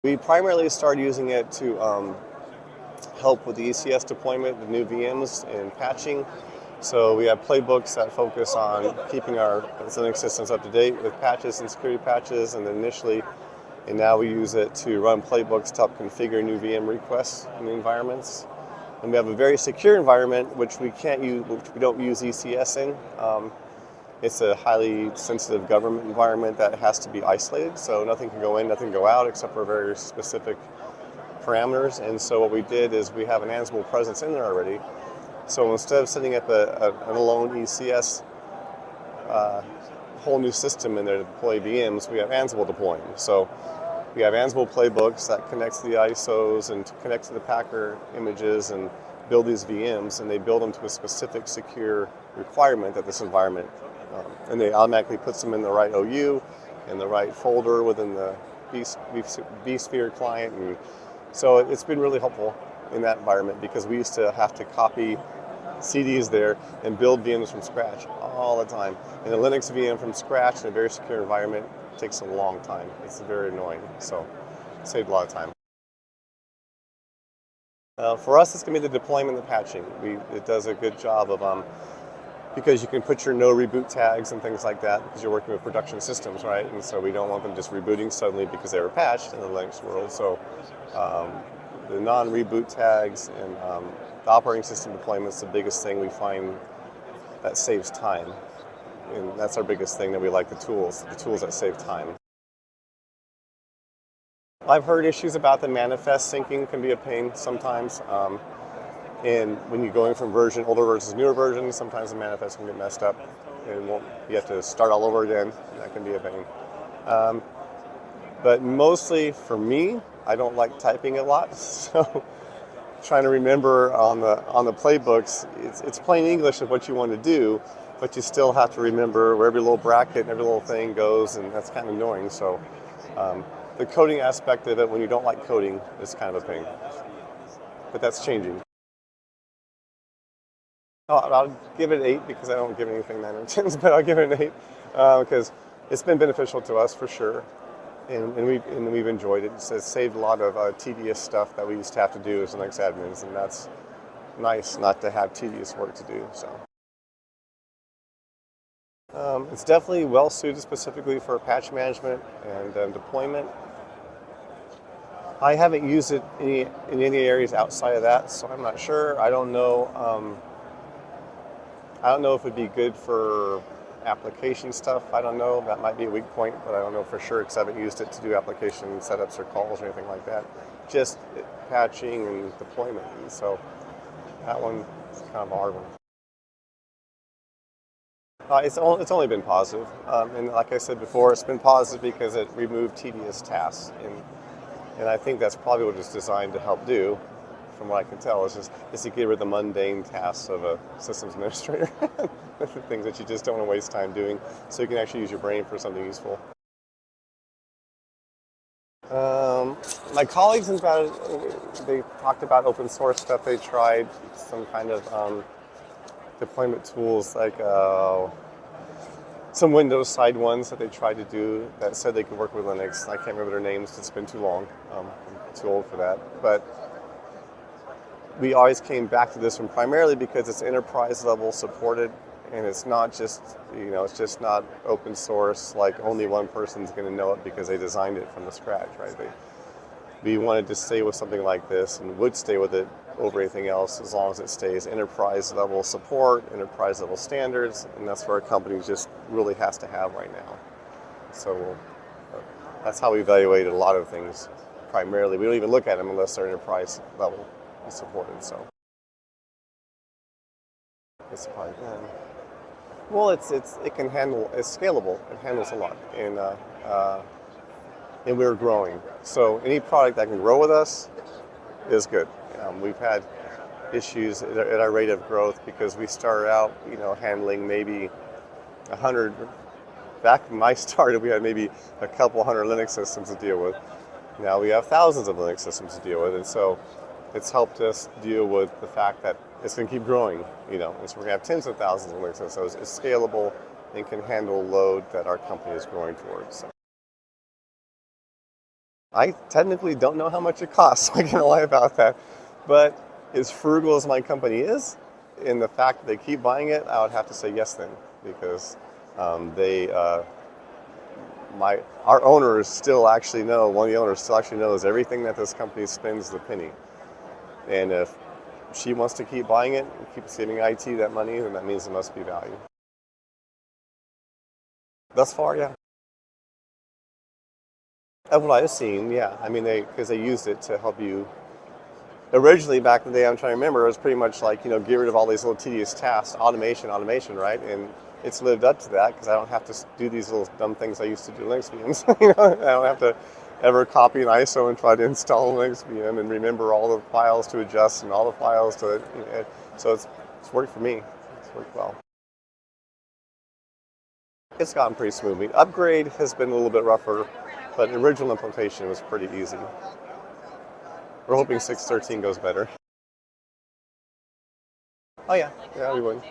We primarily started using it to help with the ECS deployment, the new VMs and patching. So we have playbooks that focus on keeping our Linux systems up to date with patches and security patches, and now we use it to run playbooks to help configure new VM requests in the environments. And we have a very secure environment, which we don't use ECS in. It's a highly sensitive government environment that has to be isolated, so nothing can go in, nothing can go out, except for very specific parameters. And so what we did is we have an Ansible presence in there already. So instead of setting up an alone ECS whole new system in there to deploy VMs, we have Ansible deploying. So we have Ansible playbooks that connects to the ISOs and connects to the Packer images and build these VMs, and they build them to a specific secure requirement that this environment, and they automatically puts them in the right OU, in the right folder within the vSphere client. And so it's been really helpful in that environment because we used to have to copy CDs there and build VMs from scratch all the time. And a Linux VM from scratch in a very secure environment takes a long time. It's very annoying, so it saved a lot of time. For us, it's going to be the deployment and the patching. It does a good job of, because you can put your no reboot tags and things like that because you're working with production systems, right? And so we don't want them just rebooting suddenly because they were patched in the Linux world. So the non-reboot tags and the operating system deployment is the biggest thing we find that saves time. And that's our biggest thing that we like, the tools that save time. I've heard issues about the manifest syncing can be a pain sometimes. And when you're going from older versions to newer versions, sometimes the manifest can get messed up and you have to start all over again. That can be a pain. But mostly for me, I don't like typing a lot, so trying to remember on the playbooks, it's plain English of what you want to do, but you still have to remember where every little bracket and every little thing goes, and that's kind of annoying. So the coding aspect of it, when you don't like coding, is kind of a pain. But that's changing. I'll give it 8 because I don't give anything 9 or 10s, but I'll give it an 8 because it's been beneficial to us for sure, and we've enjoyed it. It's saved a lot of tedious stuff that we used to have to do as Linux admins, and that's nice not to have tedious work to do. So it's definitely well suited specifically for patch management and deployment. I haven't used it in any areas outside of that, so I'm not sure. I don't know. I don't know if it'd be good for application stuff. I don't know. That might be a weak point, but I don't know for sure because I haven't used it to do application setups or calls or anything like that. Just patching and deployment. And so that one is kind of a hard one. It's only been positive. And like I said before, it's been positive because it removed tedious tasks. And I think that's probably what it's designed to help do. From what I can tell, is to get rid of the mundane tasks of a systems administrator, the things that you just don't want to waste time doing, so you can actually use your brain for something useful. My colleagues they talked about open source stuff. They tried some kind of deployment tools, like some Windows side ones that they tried to do that said they could work with Linux. I can't remember their names. It's been too long. I'm too old for that, but we always came back to this one primarily because it's enterprise level supported, and it's not just, it's just not open source, like only one person's going to know it because they designed it from the scratch, right? We wanted to stay with something like this and would stay with it over anything else as long as it stays enterprise level support, enterprise level standards, and that's where our company just really has to have right now. So that's how we evaluated a lot of things primarily. We don't even look at them unless they're enterprise level supported. So it's probably well, it's scalable. It handles a lot, and we're growing. So any product that can grow with us is good. We've had issues at our rate of growth because we started out, handling maybe 100. Back when I started, we had maybe a couple hundred Linux systems to deal with. Now we have thousands of Linux systems to deal with, and so it's helped us deal with the fact that it's going to keep growing, and so we're going to have tens of thousands of Linux systems. So it's scalable and can handle load that our company is growing towards. So. I technically don't know how much it costs, so I can't lie about that. But as frugal as my company is, in the fact that they keep buying it, I would have to say yes then, because they, our owners still actually know, one of the owners still actually knows everything that this company spends to the penny. And if she wants to keep buying it and keep saving IT that money, then that means there must be value. Thus far, yeah. Of what I've seen, yeah. I mean, because they used it to help you. Originally, back in the day, I'm trying to remember, it was pretty much like, get rid of all these little tedious tasks, automation, right? And it's lived up to that because I don't have to do these little dumb things I used to do in Linux VMs. I don't have to ever copy an ISO and try to install a Linux VM and remember all the files to adjust and all the files to. So it's worked for me. It's worked well. It's gotten pretty smoothly. Upgrade has been a little bit rougher, but the original implementation was pretty easy. We're hoping 6.13 goes better. Oh yeah, we would.